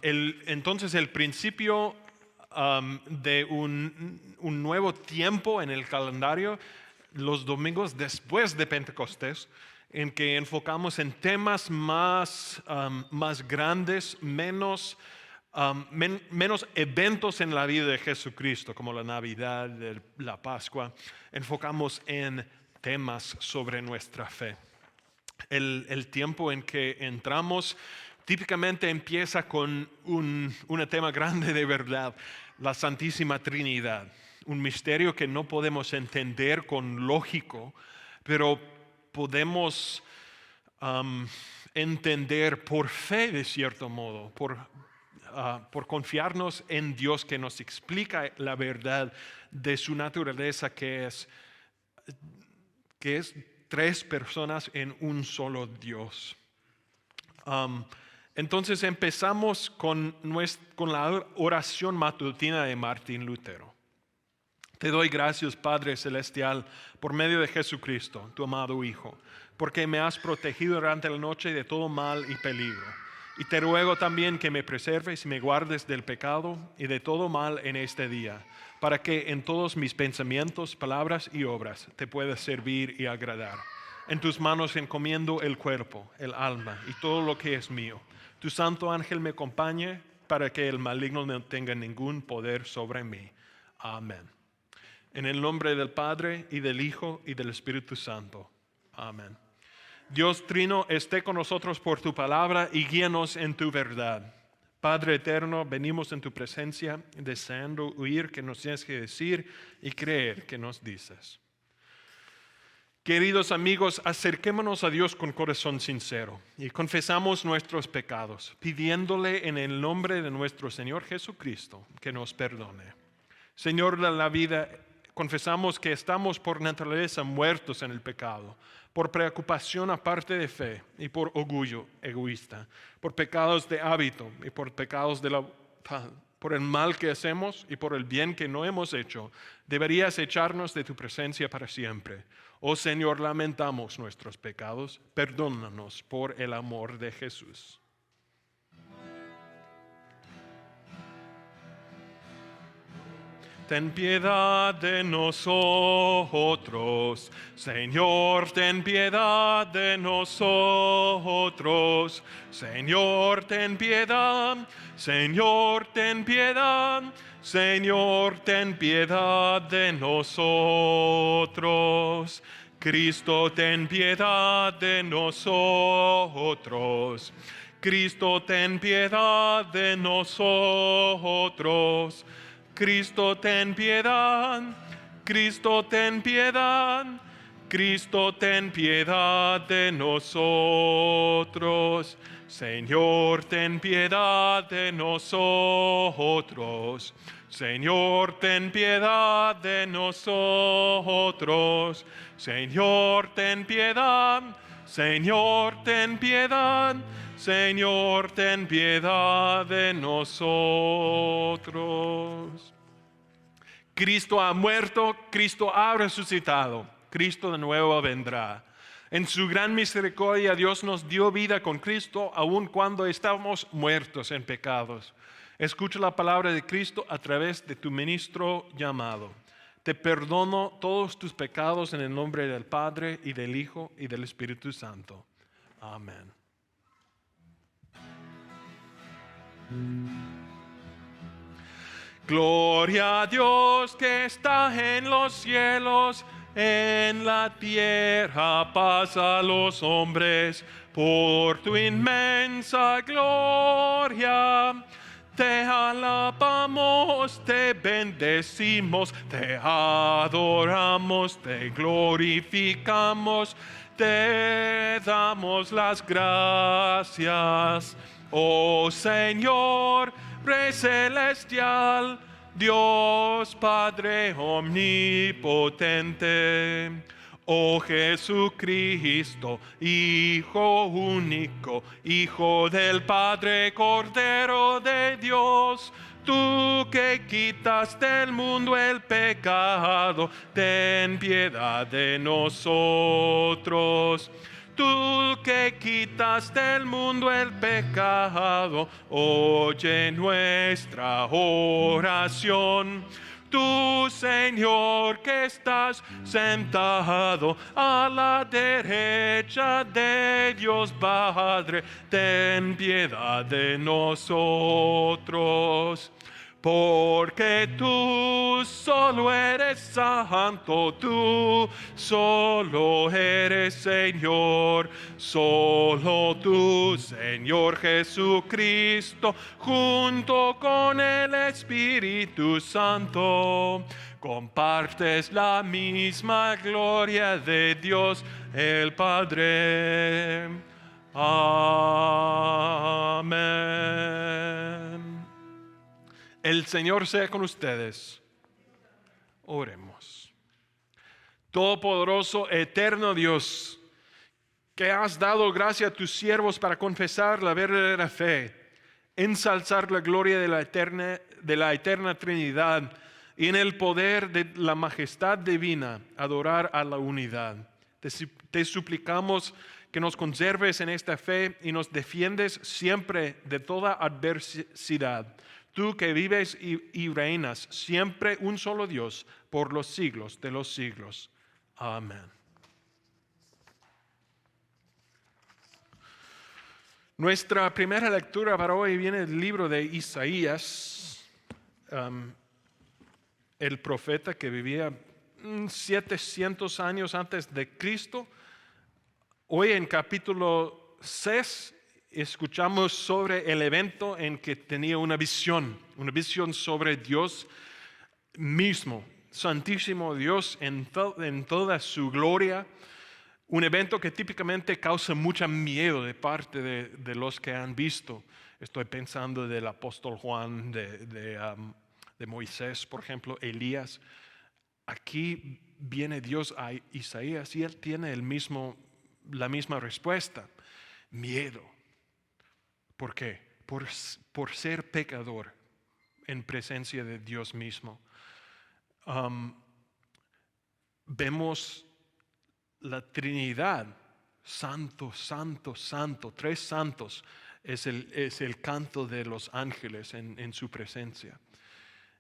Entonces el principio de un nuevo tiempo en el calendario, los domingos después de Pentecostés, en que enfocamos en temas más grandes, menos eventos en la vida de Jesucristo, como la Navidad, la Pascua. Enfocamos en temas sobre nuestra fe. El tiempo en que entramos típicamente empieza con un tema grande de verdad, la Santísima Trinidad, un misterio que no podemos entender con lógico, pero podemos entender por fe de cierto modo, por confiarnos en Dios que nos explica la verdad de su naturaleza, que es tres personas en un solo Dios. Entonces empezamos con la oración matutina de Martín Lutero. Te doy gracias, Padre Celestial, por medio de Jesucristo, tu amado Hijo, porque me has protegido durante la noche de todo mal y peligro. Y te ruego también que me preserves y me guardes del pecado y de todo mal en este día, para que en todos mis pensamientos, palabras y obras te pueda servir y agradar. En tus manos encomiendo el cuerpo, el alma y todo lo que es mío. Tu santo ángel me acompañe para que el maligno no tenga ningún poder sobre mí. Amén. En el nombre del Padre, y del Hijo, y del Espíritu Santo. Amén. Dios Trino, esté con nosotros por tu palabra y guíanos en tu verdad. Padre eterno, venimos en tu presencia deseando oír que nos tienes que decir y creer que nos dices. Queridos amigos, acerquémonos a Dios con corazón sincero y confesamos nuestros pecados, pidiéndole en el nombre de nuestro Señor Jesucristo que nos perdone. Señor de la vida, confesamos que estamos por naturaleza muertos en el pecado, por preocupación aparte de fe y por orgullo egoísta, por pecados de hábito y por pecados por el mal que hacemos y por el bien que no hemos hecho. Deberías echarnos de tu presencia para siempre. Oh Señor, lamentamos nuestros pecados, perdónanos por el amor de Jesús. Ten piedad de nosotros, Señor, ten piedad de nosotros, Señor, ten piedad, Señor, ten piedad, Señor, ten piedad de nosotros. Cristo, ten piedad de nosotros. Cristo, ten piedad de nosotros. Cristo, ten piedad, Cristo, ten piedad, Cristo, ten piedad de nosotros. Señor, ten piedad de nosotros. Señor, ten piedad de nosotros. Señor, ten piedad. Señor, ten piedad. Señor, ten piedad de nosotros. Cristo ha muerto, Cristo ha resucitado, Cristo de nuevo vendrá. En su gran misericordia Dios nos dio vida con Cristo aun cuando estábamos muertos en pecados. Escucha la palabra de Cristo a través de tu ministro llamado. Te perdono todos tus pecados en el nombre del Padre y del Hijo y del Espíritu Santo. Amén. Gloria a Dios que está en los cielos, en la tierra paz a los hombres, por tu inmensa gloria. Te alabamos, te bendecimos, te adoramos, te glorificamos, te damos las gracias. Oh Señor, Rey celestial, Dios Padre omnipotente, oh Jesucristo, Hijo único, Hijo del Padre, Cordero de Dios, tú que quitas del mundo el pecado, ten piedad de nosotros. Tú que quitas del mundo el pecado, oye nuestra oración. Tú, Señor, que estás sentado a la derecha de Dios Padre, ten piedad de nosotros. Porque tú solo eres santo, tú solo eres Señor, solo tú, Señor Jesucristo, junto con el Espíritu Santo, compartes la misma gloria de Dios el Padre. Amén. El Señor sea con ustedes. Oremos. Todopoderoso, eterno Dios, que has dado gracia a tus siervos para confesar la verdadera fe, ensalzar la gloria de la eterna Trinidad y en el poder de la majestad divina adorar a la unidad. Te suplicamos que nos conserves en esta fe y nos defiendes siempre de toda adversidad. Tú que vives y reinas siempre un solo Dios por los siglos de los siglos. Amén. Nuestra primera lectura para hoy viene del libro de Isaías, el profeta que vivía 700 años antes de Cristo. Hoy en capítulo 6 escuchamos sobre el evento en que tenía una visión sobre Dios mismo, Santísimo Dios en toda su gloria. Un evento que típicamente causa mucho miedo de parte de los que han visto. Estoy pensando del apóstol Juan, de Moisés, por ejemplo, Elías. Aquí viene Dios a Isaías y él tiene la misma respuesta: miedo. ¿Por qué? Por ser pecador en presencia de Dios mismo. Vemos la Trinidad, santo, santo, santo, tres santos, es el canto de los ángeles en su presencia.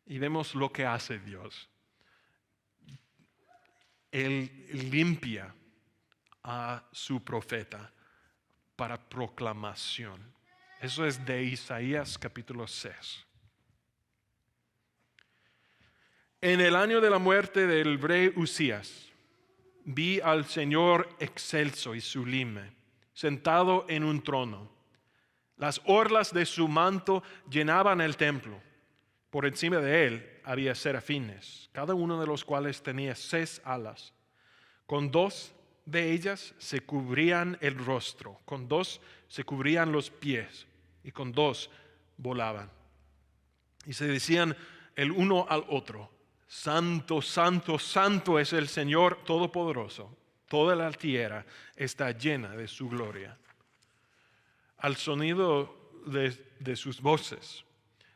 Y vemos lo que hace Dios. Él limpia a su profeta para proclamación. Eso es de Isaías capítulo 6. En el año de la muerte del rey Usías, vi al Señor excelso y sublime, sentado en un trono. Las orlas de su manto llenaban el templo. Por encima de él había serafines, cada uno de los cuales tenía 6 alas. Con 2 de ellas se cubrían el rostro, con 2 se cubrían los pies y con 2 volaban. Y se decían el uno al otro: Santo, santo, santo es el Señor Todopoderoso. Toda la tierra está llena de su gloria. Al sonido de sus voces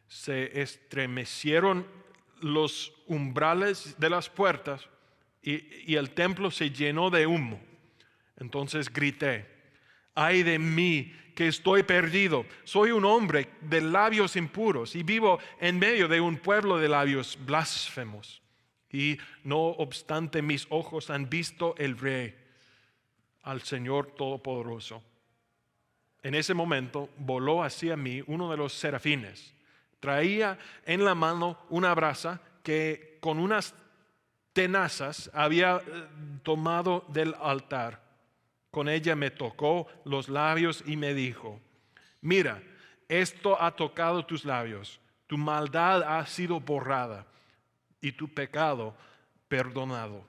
se estremecieron los umbrales de las puertas y el templo se llenó de humo. Entonces grité: ¡ay de mí, que estoy perdido! Soy un hombre de labios impuros y vivo en medio de un pueblo de labios blasfemos. Y no obstante mis ojos han visto el Rey, al Señor Todopoderoso. En ese momento voló hacia mí uno de los serafines. Traía en la mano una brasa que con unas tenazas había tomado del altar. Con ella me tocó los labios y me dijo: mira, esto ha tocado tus labios, tu maldad ha sido borrada y tu pecado perdonado.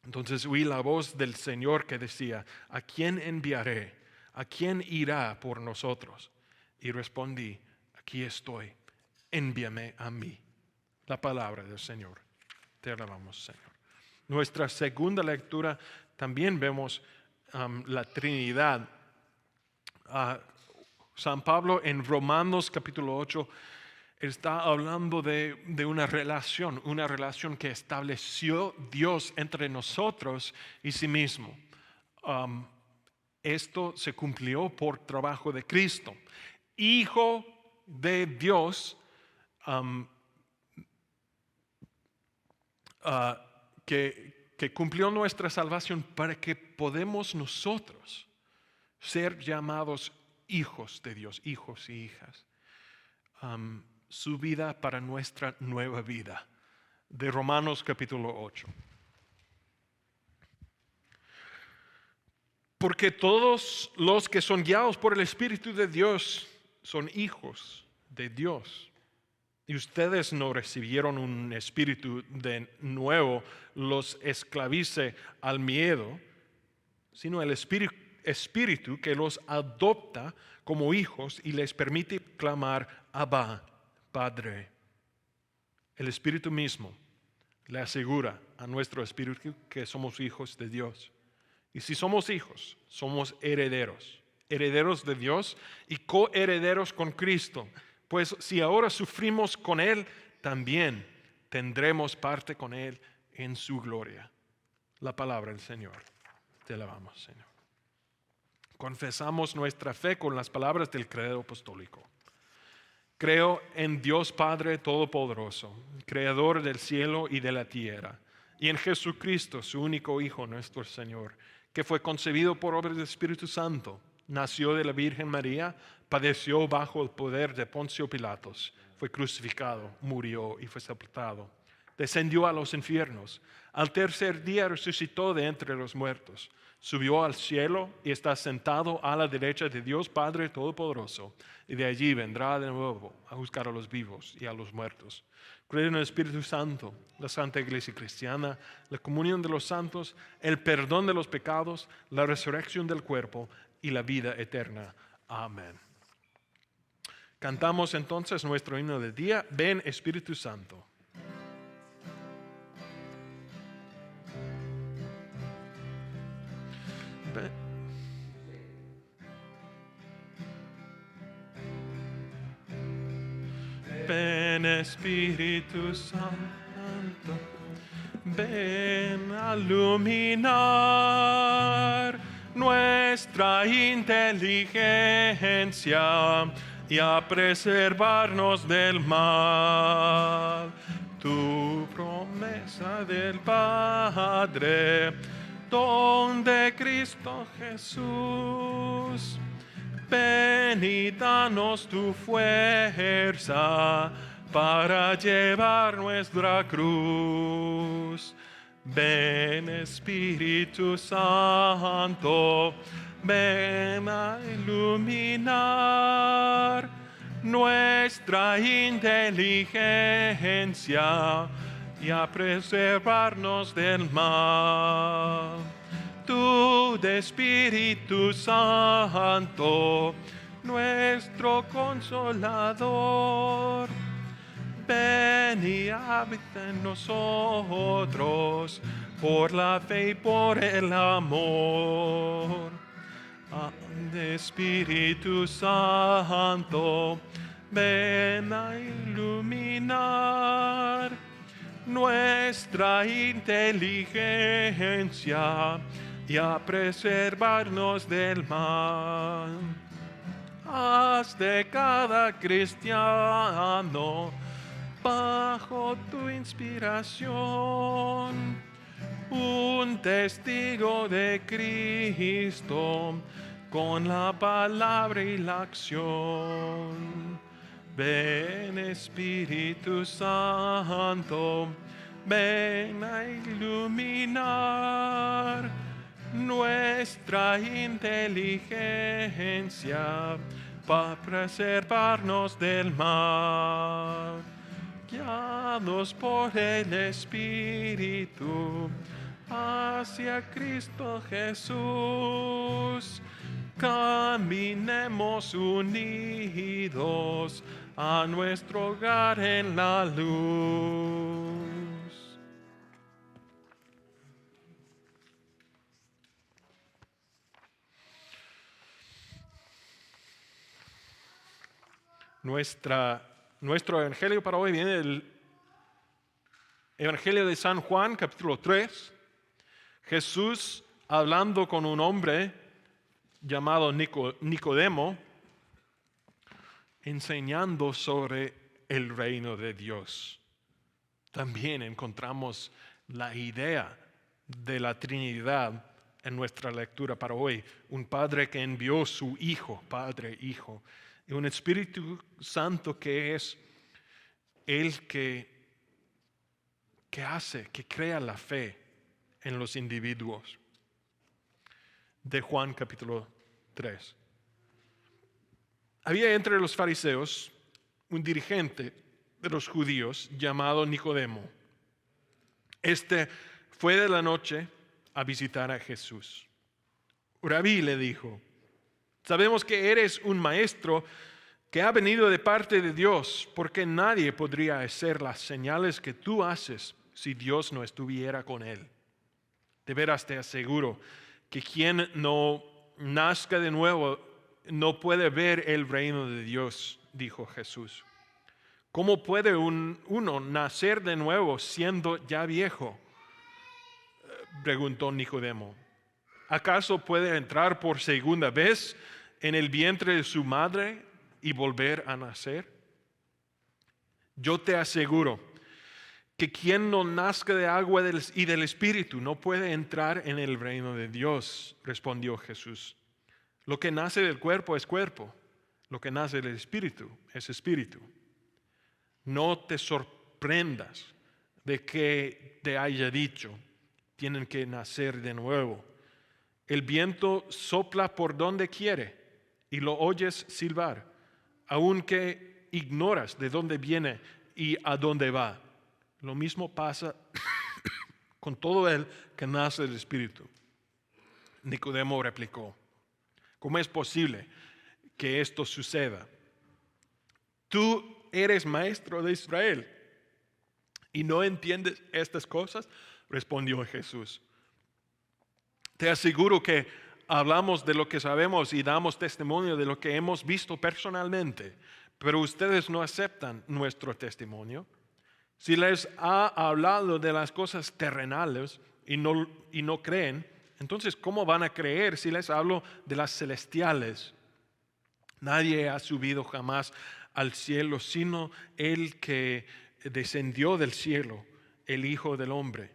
Entonces oí la voz del Señor que decía: ¿a quién enviaré? ¿A quién irá por nosotros? Y respondí: aquí estoy, envíame a mí. La palabra del Señor. Te alabamos, Señor. Nuestra segunda lectura también vemos la Trinidad. San Pablo en Romanos capítulo 8 está hablando de una relación que estableció Dios entre nosotros y sí mismo. Esto se cumplió por trabajo de Cristo, Hijo de Dios, ah, que cumplió nuestra salvación para que podamos nosotros ser llamados hijos de Dios, hijos y hijas. Su vida para nuestra nueva vida. De Romanos capítulo 8. Porque todos los que son guiados por el Espíritu de Dios son hijos de Dios. Y ustedes no recibieron un espíritu de nuevo, los esclavice al miedo, sino el espíritu que los adopta como hijos y les permite clamar, Abba, Padre. El Espíritu mismo le asegura a nuestro espíritu que somos hijos de Dios. Y si somos hijos, somos herederos, herederos de Dios y coherederos con Cristo. Pues si ahora sufrimos con Él, también tendremos parte con Él en su gloria. La palabra del Señor. Te alabamos, Señor. Confesamos nuestra fe con las palabras del credo apostólico. Creo en Dios Padre Todopoderoso, Creador del cielo y de la tierra, y en Jesucristo, su único Hijo, nuestro Señor, que fue concebido por obra del Espíritu Santo, nació de la Virgen María, padeció bajo el poder de Poncio Pilatos, fue crucificado, murió y fue sepultado. Descendió a los infiernos. Al tercer día resucitó de entre los muertos. Subió al cielo y está sentado a la derecha de Dios Padre Todopoderoso. Y de allí vendrá de nuevo a juzgar a los vivos y a los muertos. Creo en el Espíritu Santo, la Santa Iglesia Cristiana, la comunión de los santos, el perdón de los pecados, la resurrección del cuerpo y la vida eterna. Amén. Cantamos entonces nuestro himno del día. Ven Espíritu Santo. Ven Espíritu Santo, ven a iluminar nuestra inteligencia y a preservarnos del mal. Tu promesa del Padre, don de Cristo Jesús. Ven y danos tu fuerza para llevar nuestra cruz. Ven Espíritu Santo, ven a iluminar nuestra inteligencia y a preservarnos del mal. Tú de Espíritu Santo, nuestro consolador, ven y habita en nosotros por la fe y por el amor. De Espíritu Santo, ven a iluminar nuestra inteligencia y a preservarnos del mal. Haz de cada cristiano bajo tu inspiración un testigo de Cristo con la palabra y la acción. Ven Espíritu Santo, ven a iluminar nuestra inteligencia para preservarnos del mal. Guiados por el Espíritu hacia Cristo Jesús, caminemos unidos a nuestro hogar en la luz. Nuestro evangelio para hoy viene del Evangelio de San Juan, capítulo 3. Jesús hablando con un hombre llamado Nicodemo, enseñando sobre el reino de Dios. También encontramos la idea de la Trinidad en nuestra lectura para hoy. Un Padre que envió su Hijo, Padre, Hijo, y un Espíritu Santo que es el que hace, que crea la fe en los individuos. De Juan capítulo 3. Había entre los fariseos un dirigente de los judíos llamado Nicodemo. Este fue de la noche a visitar a Jesús. Rabí, le dijo, sabemos que eres un maestro que ha venido de parte de Dios, porque nadie podría hacer las señales que tú haces si Dios no estuviera con él. De veras te aseguro que quien no nazca de nuevo no puede ver el reino de Dios, dijo Jesús. ¿Cómo puede uno nacer de nuevo siendo ya viejo? Preguntó Nicodemo. ¿Acaso puede entrar por segunda vez en el vientre de su madre y volver a nacer? Yo te aseguro que quien no nazca de agua y del Espíritu no puede entrar en el reino de Dios, respondió Jesús. Lo que nace del cuerpo es cuerpo, lo que nace del Espíritu es espíritu. No te sorprendas de que te haya dicho, tienen que nacer de nuevo. El viento sopla por donde quiere y lo oyes silbar, aunque ignoras de dónde viene y a dónde va. Lo mismo pasa con todo el que nace del Espíritu. Nicodemo replicó, ¿cómo es posible que esto suceda? Tú eres maestro de Israel y no entiendes estas cosas, respondió Jesús. Te aseguro que hablamos de lo que sabemos y damos testimonio de lo que hemos visto personalmente, pero ustedes no aceptan nuestro testimonio. Si les ha hablado de las cosas terrenales y no creen, entonces ¿cómo van a creer si les hablo de las celestiales? Nadie ha subido jamás al cielo sino el que descendió del cielo, el Hijo del Hombre.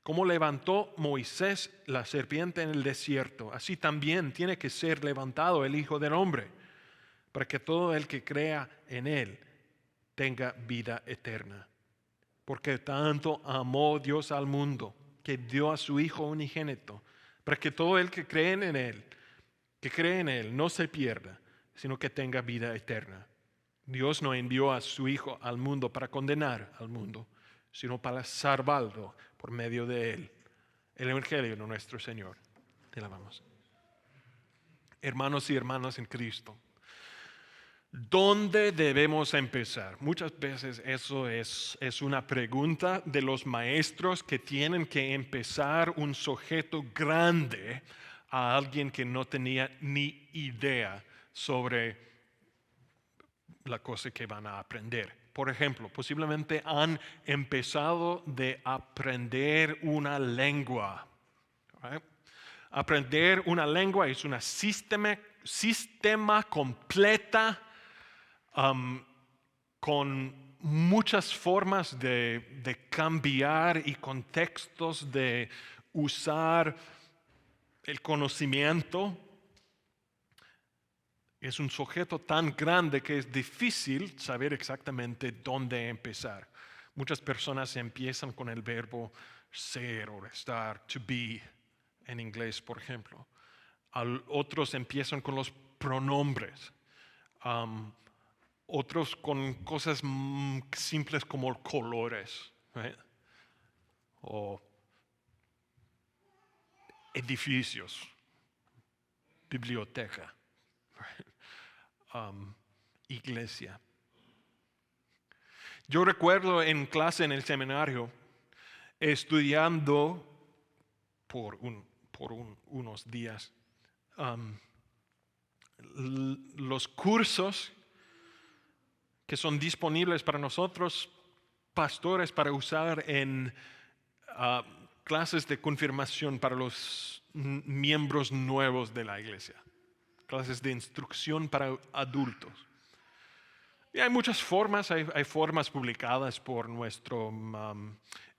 Como levantó Moisés la serpiente en el desierto, así también tiene que ser levantado el Hijo del Hombre, para que todo el que crea en él tenga vida eterna. Porque tanto amó Dios al mundo, que dio a su Hijo unigénito, para que todo el que cree en él, no se pierda, sino que tenga vida eterna. Dios no envió a su Hijo al mundo para condenar al mundo, sino para salvarlo por medio de él. El Evangelio de nuestro Señor. Te alabamos. Hermanos y hermanas en Cristo, ¿dónde debemos empezar? Muchas veces eso es una pregunta de los maestros que tienen que empezar un sujeto grande a alguien que no tenía ni idea sobre la cosa que van a aprender. Por ejemplo, posiblemente han empezado de aprender una lengua. ¿Right? Aprender una lengua es un sistema completa con muchas formas de cambiar y contextos de usar el conocimiento. Es un sujeto tan grande que es difícil saber exactamente dónde empezar. Muchas personas empiezan con el verbo ser o estar, to be, en inglés, por ejemplo. Otros empiezan con los pronombres. Otros con cosas simples como colores, right? O edificios, biblioteca. Iglesia. Yo recuerdo en clase en el seminario estudiando por unos días los cursos que son disponibles para nosotros pastores para usar en clases de confirmación para los miembros nuevos de la iglesia, clases de instrucción para adultos. Y hay muchas formas, hay formas publicadas por nuestro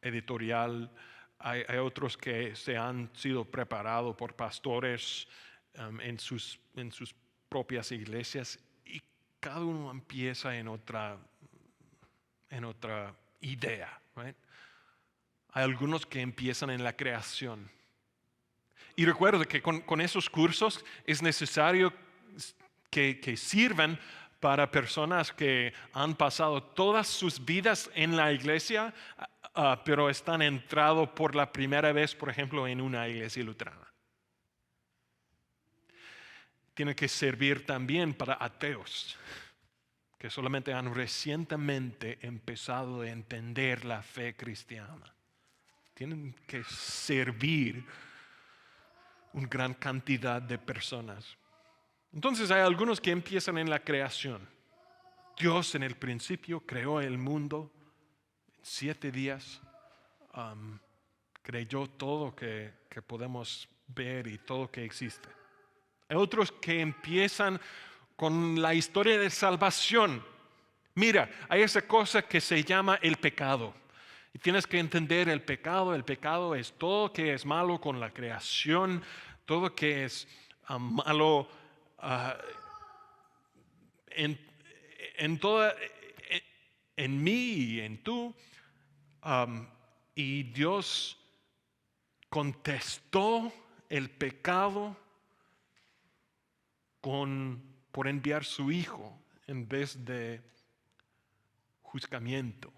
editorial, hay otros que se han sido preparados por pastores en sus propias iglesias, y cada uno empieza en otra idea. Right? Hay algunos que empiezan en la creación. Y recuerdo que con esos cursos es necesario que sirvan para personas que han pasado todas sus vidas en la iglesia, pero están entrados por la primera vez, por ejemplo, en una iglesia luterana. Tiene que servir también para ateos que solamente han recientemente empezado a entender la fe cristiana. Tienen que servir una gran cantidad de personas. Entonces hay algunos que empiezan en la creación. Dios en el principio creó el mundo en 7 días. Creyó todo que podemos ver y todo que existe. Hay otros que empiezan con la historia de salvación. Mira, hay esa cosa que se llama el pecado. Y tienes que entender el pecado. El pecado es todo que es malo con la creación, todo que es malo en mí y en tú. Y Dios contestó el pecado por enviar su Hijo en vez de juzgamiento.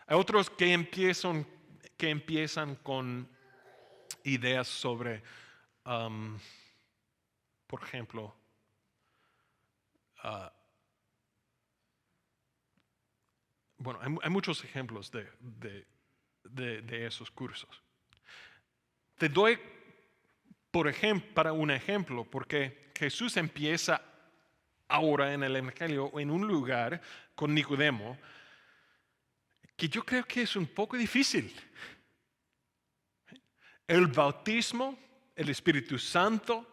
Hay otros que empiezan con ideas sobre, por ejemplo, bueno, hay muchos ejemplos de esos cursos. Te doy para un ejemplo, porque Jesús empieza ahora en el Evangelio en un lugar con Nicodemo que yo creo que es un poco difícil. El bautismo, el Espíritu Santo,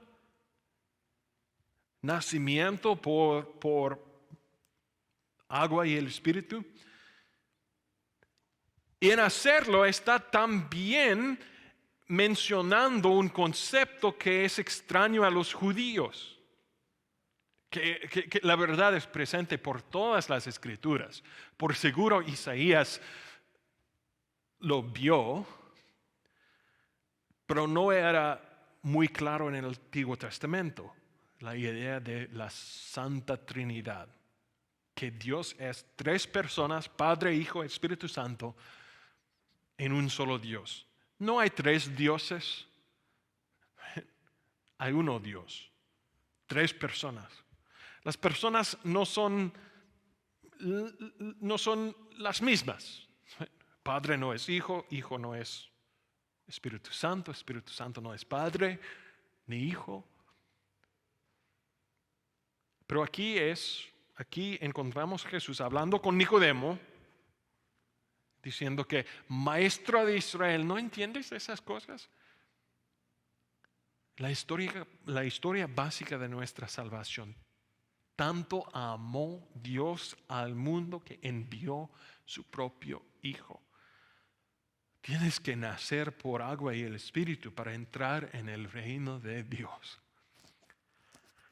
nacimiento por agua y el Espíritu. Y en hacerlo está también mencionando un concepto que es extraño a los judíos. Que la verdad es presente por todas las escrituras. Por seguro Isaías lo vio, pero no era muy claro en el Antiguo Testamento la idea de la Santa Trinidad, que Dios es 3 personas, Padre, Hijo, Espíritu Santo, en un solo Dios. No hay 3 dioses, hay uno Dios, 3 personas. Las personas no son las mismas. Padre no es Hijo, Hijo no es Espíritu Santo no es Padre ni Hijo. Pero aquí encontramos a Jesús hablando con Nicodemo, diciendo que maestro de Israel, ¿no entiendes esas cosas? La historia básica de nuestra salvación. Tanto amó Dios al mundo que envió su propio Hijo. Tienes que nacer por agua y el Espíritu para entrar en el reino de Dios.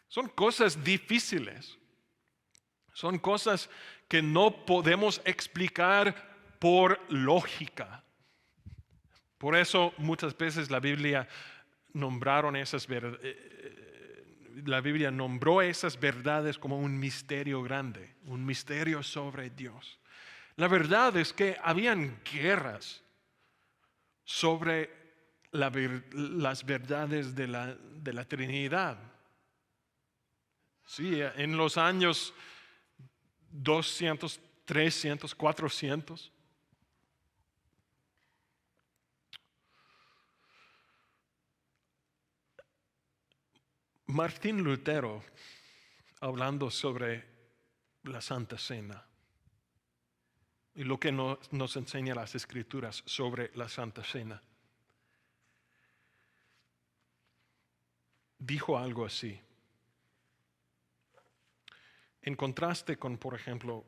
Son cosas difíciles. Son cosas que no podemos explicar por lógica. Por eso muchas veces la Biblia nombró esas verdades como un misterio grande, un misterio sobre Dios. La verdad es que habían guerras sobre las verdades de la Trinidad. Sí, en los años 200, 300, 400. Martín Lutero, hablando sobre la Santa Cena, y lo que nos enseña las Escrituras sobre la Santa Cena. Dijo algo así. En contraste con, por ejemplo,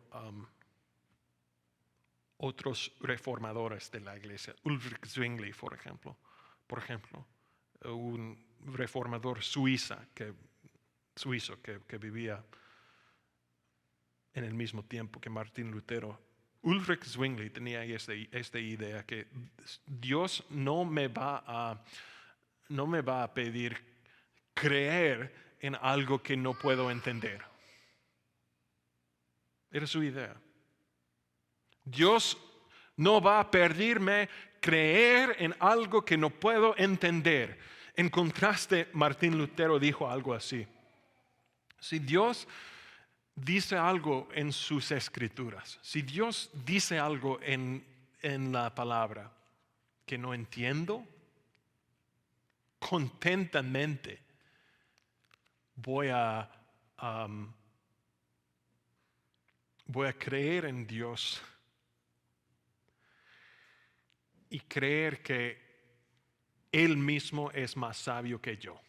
otros reformadores de la iglesia, Ulrich Zwingli, por ejemplo, un reformador suizo que vivía en el mismo tiempo que Martín Lutero. Ulrich Zwingli tenía esta idea que Dios no me va a pedir creer en algo que no puedo entender. Era su idea. Dios no va a pedirme creer en algo que no puedo entender. En contraste, Martín Lutero dijo algo así. Si Dios dice algo en sus escrituras, si Dios dice algo en la palabra que no entiendo, contentamente voy a creer en Dios y creer que Él mismo es más sabio que yo.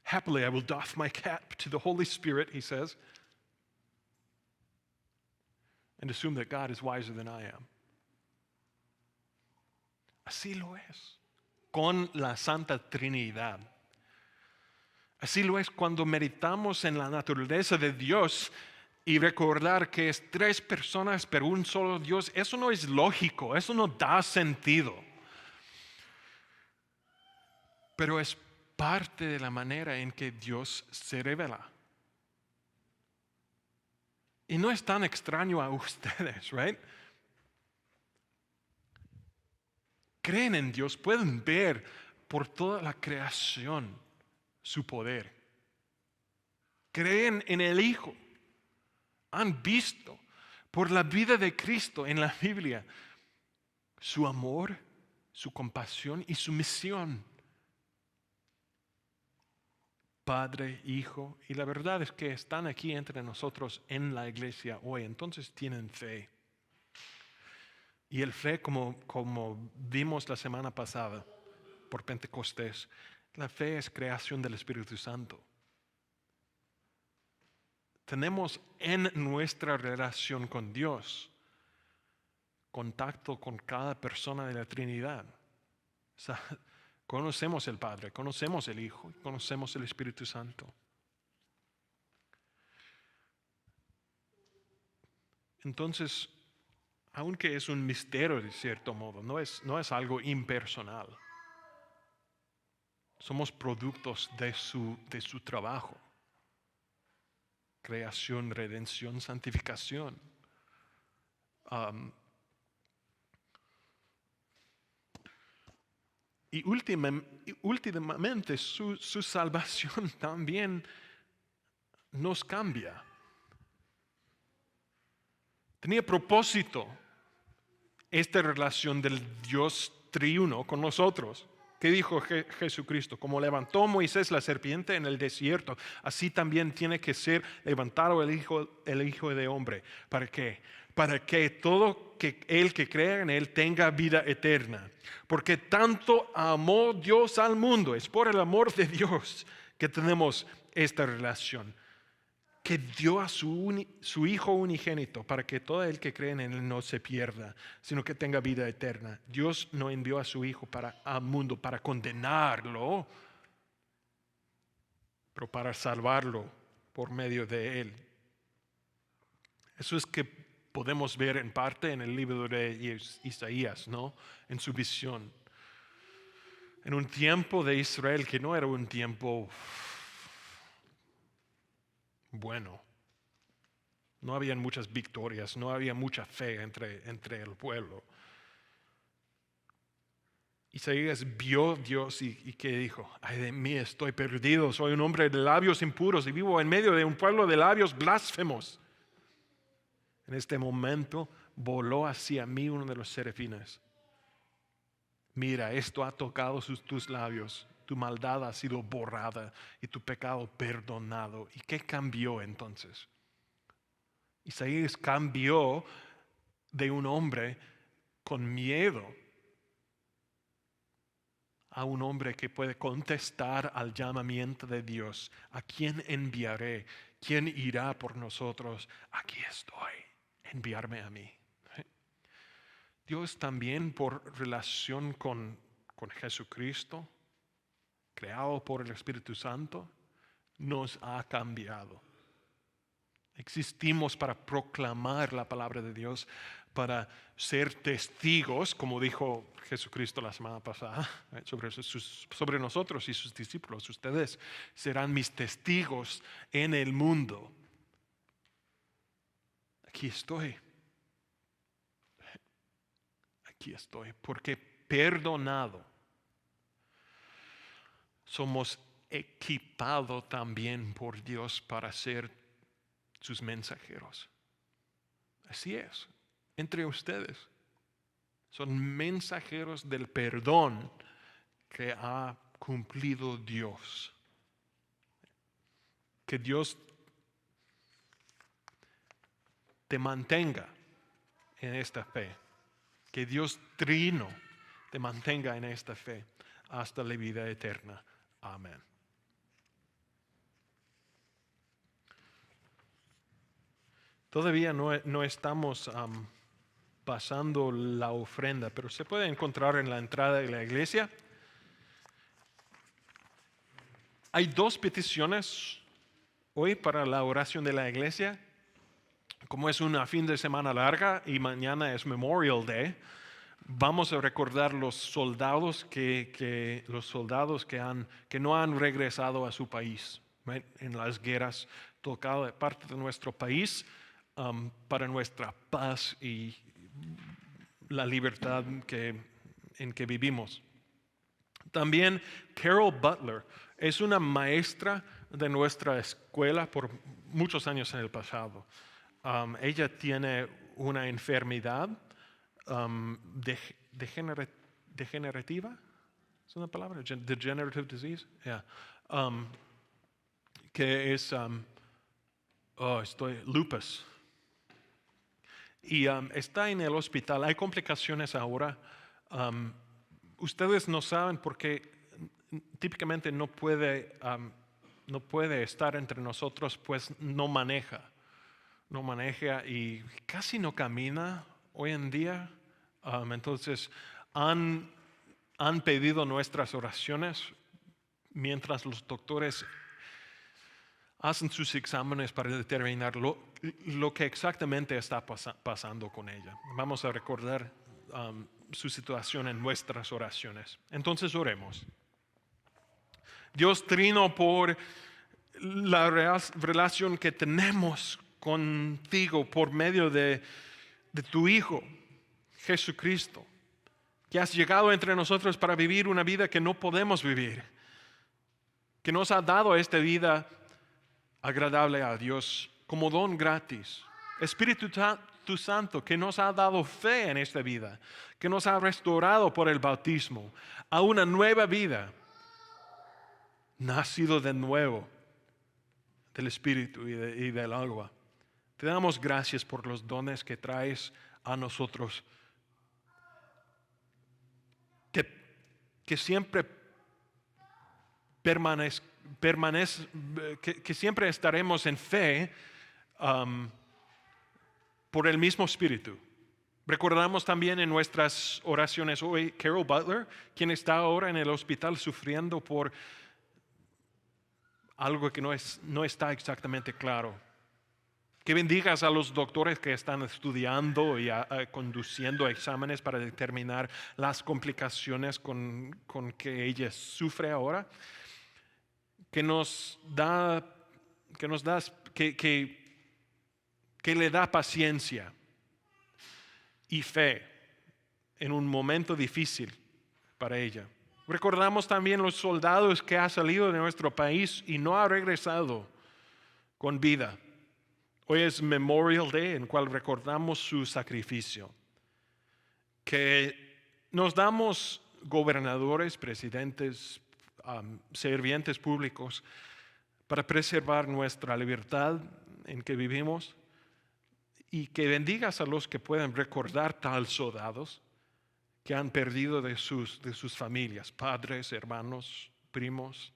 Happily I will doff my cap to the Holy Spirit, he says, and assume that God is wiser than I am. Así lo es con la Santa Trinidad. Así lo es cuando meditamos en la naturaleza de Dios y recordar que es 3 personas pero un solo Dios. Eso no es lógico, eso no da sentido. Pero es parte de la manera en que Dios se revela. Y no es tan extraño a ustedes, ¿right? Creen en Dios, pueden ver por toda la creación su poder. Creen en el Hijo. Han visto por la vida de Cristo en la Biblia su amor, su compasión y su misión. Padre, Hijo, y la verdad es que están aquí entre nosotros en la iglesia hoy, entonces tienen fe. Y el fe, como vimos la semana pasada por Pentecostés, la fe es creación del Espíritu Santo. Tenemos en nuestra relación con Dios contacto con cada persona de la Trinidad. O sea, conocemos el Padre, conocemos el Hijo, conocemos el Espíritu Santo. Entonces, aunque es un misterio de cierto modo, no es algo impersonal. Somos productos de su trabajo. Creación, redención, santificación. Y últimamente su salvación también nos cambia. Tenía propósito esta relación del Dios triuno con nosotros. ¿Qué dijo Jesucristo? Como levantó Moisés la serpiente en el desierto, así también tiene que ser levantado el Hijo de Hombre. ¿Para qué? Para que todo el que crea en Él tenga vida eterna. Porque tanto amó Dios al mundo, es por el amor de Dios que tenemos esta relación. Que dio a su Hijo unigénito para que todo el que cree en Él no se pierda, sino que tenga vida eterna. Dios no envió a su Hijo al mundo para condenarlo, pero para salvarlo por medio de Él. Eso es que podemos ver en parte en el libro de Isaías, ¿no? En su visión. En un tiempo de Israel que no era un tiempo bueno. No había muchas victorias, no había mucha fe entre el pueblo. Isaías vio a Dios y ¿qué dijo? Ay de mí, estoy perdido, soy un hombre de labios impuros y vivo en medio de un pueblo de labios blasfemos. En este momento voló hacia mí uno de los serafines. Mira, esto ha tocado tus labios, tu maldad ha sido borrada y tu pecado perdonado. ¿Y qué cambió entonces? Isaías cambió de un hombre con miedo a un hombre que puede contestar al llamamiento de Dios. ¿A quién enviaré? ¿Quién irá por nosotros? Aquí estoy, enviarme a mí. Dios también, por relación con Jesucristo, creado por el Espíritu Santo, nos ha cambiado. Existimos para proclamar la palabra de Dios, para ser testigos, como dijo Jesucristo la semana pasada, sobre nosotros y sus discípulos. Ustedes serán mis testigos en el mundo. Aquí estoy. Aquí estoy, porque perdonado, somos equipados también por Dios para ser sus mensajeros. Así es, entre ustedes. Son mensajeros del perdón que ha cumplido Dios. Que Dios te mantenga en esta fe. Que Dios Trino te mantenga en esta fe hasta la vida eterna. Amén. Todavía no estamos pasando la ofrenda, pero se puede encontrar en la entrada de la iglesia. Hay 2 peticiones hoy para la oración de la iglesia. Como es una fin de semana larga y mañana es Memorial Day, vamos a recordar los soldados que no han regresado a su país, right? En las guerras, tocado parte de nuestro país para nuestra paz y la libertad en que vivimos. También Carol Butler es una maestra de nuestra escuela por muchos años en el pasado. Ella tiene una enfermedad degenerativa, ¿es una palabra? Degenerative disease, yeah. Que es lupus. Y está en el hospital. Hay complicaciones ahora. Ustedes no saben porque típicamente no puede estar entre nosotros, pues no maneja y casi no camina hoy en día. Entonces han pedido nuestras oraciones mientras los doctores hacen sus exámenes para determinar lo que exactamente está pasando con ella. Vamos a recordar su situación en nuestras oraciones. Entonces oremos. Dios Trino, por la relación que tenemos contigo por medio de tu Hijo, Jesucristo, que has llegado entre nosotros para vivir una vida que no podemos vivir, que nos ha dado esta vida agradable a Dios como don gratis. Espíritu Santo, que nos ha dado fe en esta vida, que nos ha restaurado por el bautismo a una nueva vida, nacido de nuevo del Espíritu y del agua. Te damos gracias por los dones que traes a nosotros, que siempre que siempre estaremos en fe por el mismo Espíritu. Recordamos también en nuestras oraciones hoy Carol Butler, quien está ahora en el hospital sufriendo por algo que no está exactamente claro. Que bendigas a los doctores que están estudiando y conduciendo exámenes para determinar las complicaciones con que ella sufre ahora. Que le da paciencia y fe en un momento difícil para ella. Recordamos también los soldados que han salido de nuestro país y no han regresado con vida. Hoy es Memorial Day, en cual recordamos su sacrificio. Que nos damos gobernadores, presidentes, sirvientes públicos para preservar nuestra libertad en que vivimos y que bendigas a los que pueden recordar tal soldados que han perdido de sus familias, padres, hermanos, primos,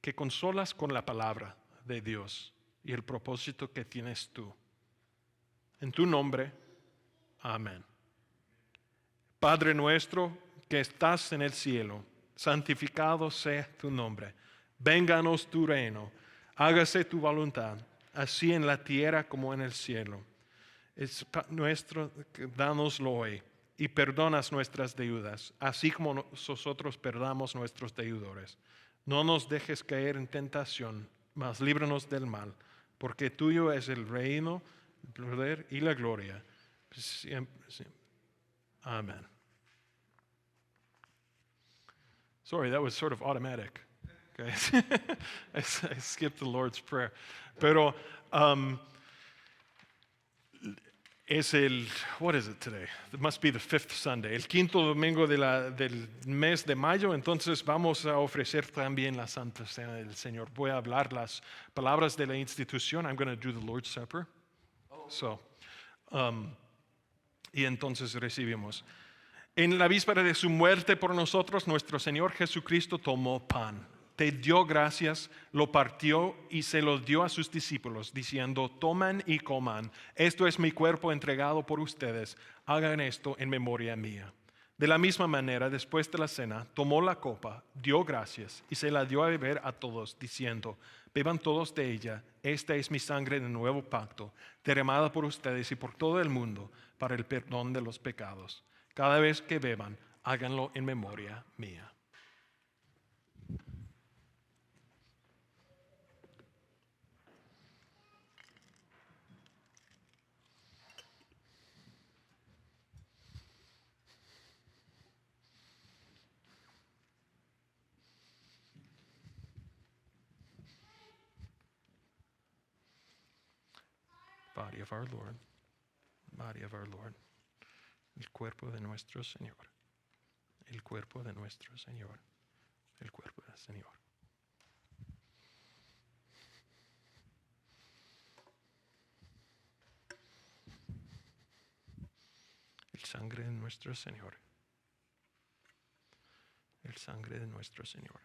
que consolas con la palabra de Dios y el propósito que tienes tú. En tu nombre, amén. Padre nuestro que estás en el cielo, santificado sea tu nombre. Vénganos tu reino, hágase tu voluntad, así en la tierra como en el cielo. Es nuestro, dánoslo hoy, y perdonas nuestras deudas, así como nosotros perdonamos nuestros deudores. No nos dejes caer en tentación, mas líbranos del mal, porque tuyo es el reino, el poder y la gloria. Siempre. Amen. Sorry, that was sort of automatic. Okay. I skipped the Lord's Prayer. Pero es what is it today? It must be the 5th Sunday, el quinto domingo del mes de mayo, entonces vamos a ofrecer también la Santa Cena del Señor. Voy a hablar las palabras de la institución. I'm going to do the Lord's Supper. So, y entonces recibimos. En la víspera de su muerte por nosotros, nuestro Señor Jesucristo tomó pan, te dio gracias, lo partió y se lo dio a sus discípulos, diciendo: toman y coman, esto es mi cuerpo entregado por ustedes, hagan esto en memoria mía. De la misma manera, después de la cena, tomó la copa, dio gracias y se la dio a beber a todos, diciendo: beban todos de ella, esta es mi sangre del nuevo pacto, derramada por ustedes y por todo el mundo para el perdón de los pecados. Cada vez que beban, háganlo en memoria mía. Body of our Lord, body of our Lord, el cuerpo de nuestro Señor, el cuerpo de nuestro Señor, el cuerpo del Señor. El sangre de nuestro Señor, el sangre de nuestro Señor,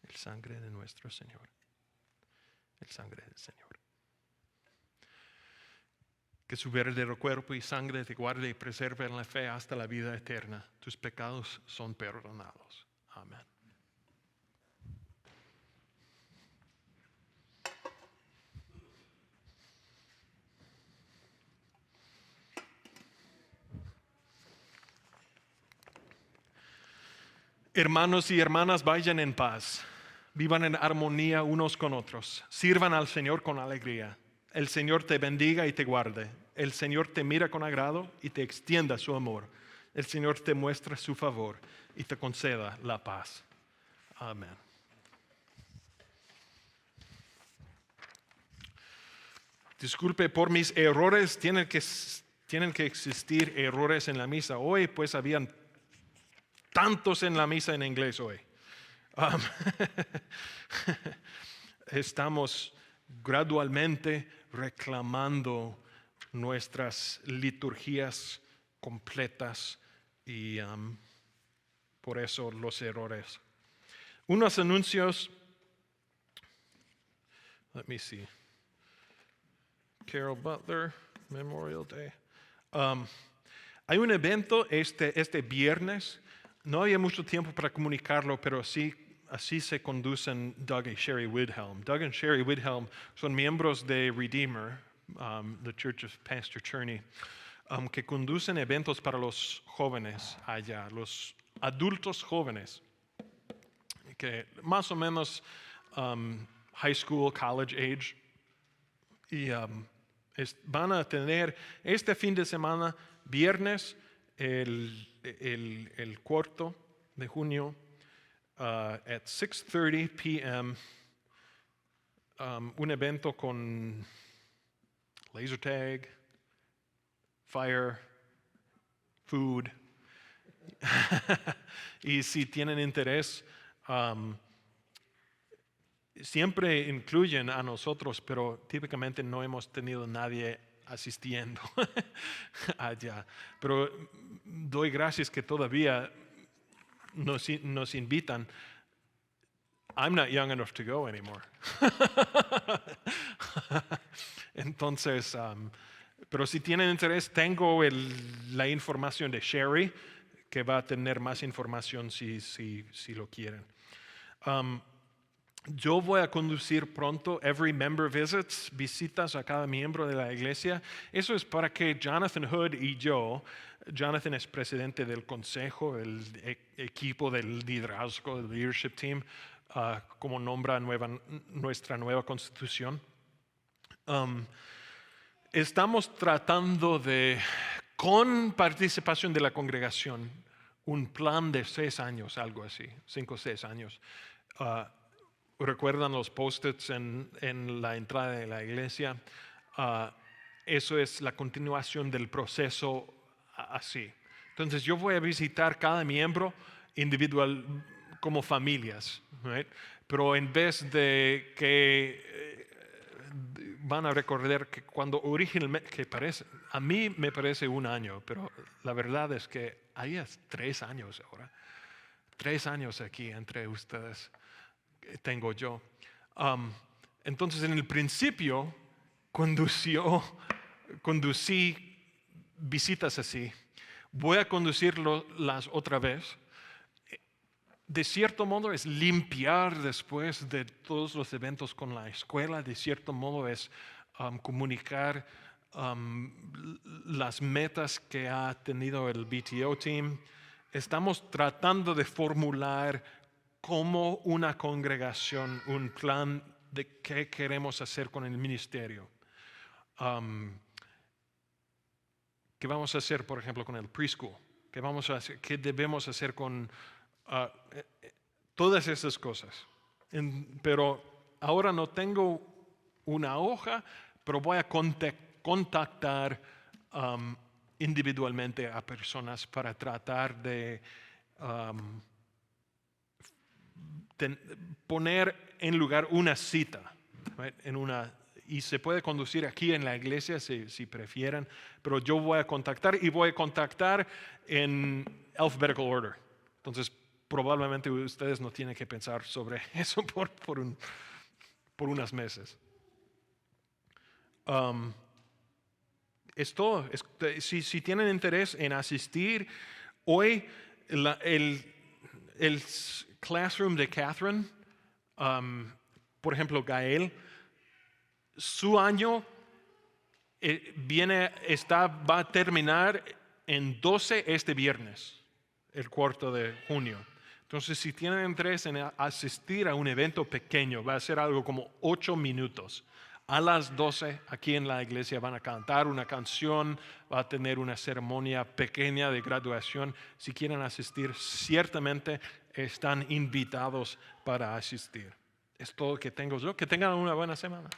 el sangre de nuestro Señor, el sangre del Señor. Que su verdadero cuerpo y sangre te guarde y preserve en la fe hasta la vida eterna. Tus pecados son perdonados. Amén. Hermanos y hermanas, vayan en paz. Vivan en armonía unos con otros. Sirvan al Señor con alegría. El Señor te bendiga y te guarde. El Señor te mira con agrado y te extienda su amor. El Señor te muestra su favor y te conceda la paz. Amén. Disculpe por mis errores. Tienen que existir errores en la misa hoy, pues habían tantos en la misa en inglés hoy. Estamos gradualmente reclamando nuestras liturgias completas y por eso los errores. Unos anuncios. Let me see. Carol Butler, Memorial Day. Hay un evento este viernes. No había mucho tiempo para comunicarlo, pero sí, así se conducen Doug y Sherry Widhelm. Doug y Sherry Widhelm son miembros de Redeemer, the Church of Pastor Cherney, que conducen eventos para los jóvenes allá, los adultos jóvenes, que más o menos high school, college age. Y van a tener este fin de semana, viernes, el 4 de junio, at 6:30 p.m., un evento con laser tag, fire, food. Y si tienen interés, siempre incluyen a nosotros, pero típicamente no hemos tenido nadie asistiendo allá. Pero doy gracias que todavía nos invitan. I'm not young enough to go anymore. Entonces, pero si tienen interés, tengo la información de Sherry, que va a tener más información si lo quieren. Yo voy a conducir pronto Every Member Visits, visitas a cada miembro de la iglesia. Eso es para que Jonathan Hood y yo, Jonathan es presidente del consejo, el equipo del liderazgo, del leadership team, como nombra nuestra nueva constitución. Estamos tratando de, con participación de la congregación, un plan de 6 años, algo así, 5 o 6 años. ¿Recuerdan los post-its en la entrada de la iglesia? Eso es la continuación del proceso así. Entonces yo voy a visitar cada miembro individual como familias, right? Pero en vez de que van a recordar que cuando originalmente, a mí me parece 1 año, pero la verdad es que hay 3 años ahora. 3 años aquí entre ustedes tengo yo. Entonces en el principio conducí visitas así. Voy a conducirlas otra vez. De cierto modo es limpiar después de todos los eventos con la escuela. De cierto modo es comunicar las metas que ha tenido el BTO team. Estamos tratando de formular como una congregación un plan de qué queremos hacer con el ministerio. ¿Qué vamos a hacer, por ejemplo, con el preschool? ¿Qué debemos hacer con todas esas cosas? Pero ahora no tengo una hoja, pero voy a contactar individualmente a personas para tratar de poner en lugar una cita, right? Y se puede conducir aquí en la iglesia si prefieren, pero yo voy a contactar en alphabetical order. Entonces probablemente ustedes no tienen que pensar sobre eso por unos meses. Es todo. Si tienen interés en asistir, hoy el classroom de Catherine, por ejemplo, Gael, su año va a terminar en 12 este viernes, el 4 de junio. Entonces, si tienen interés en asistir a un evento pequeño, va a ser algo como 8 minutos. A las 12 aquí en la iglesia van a cantar una canción, va a tener una ceremonia pequeña de graduación. Si quieren asistir, ciertamente están invitados para asistir. Es todo que tengo yo. Que tengan una buena semana.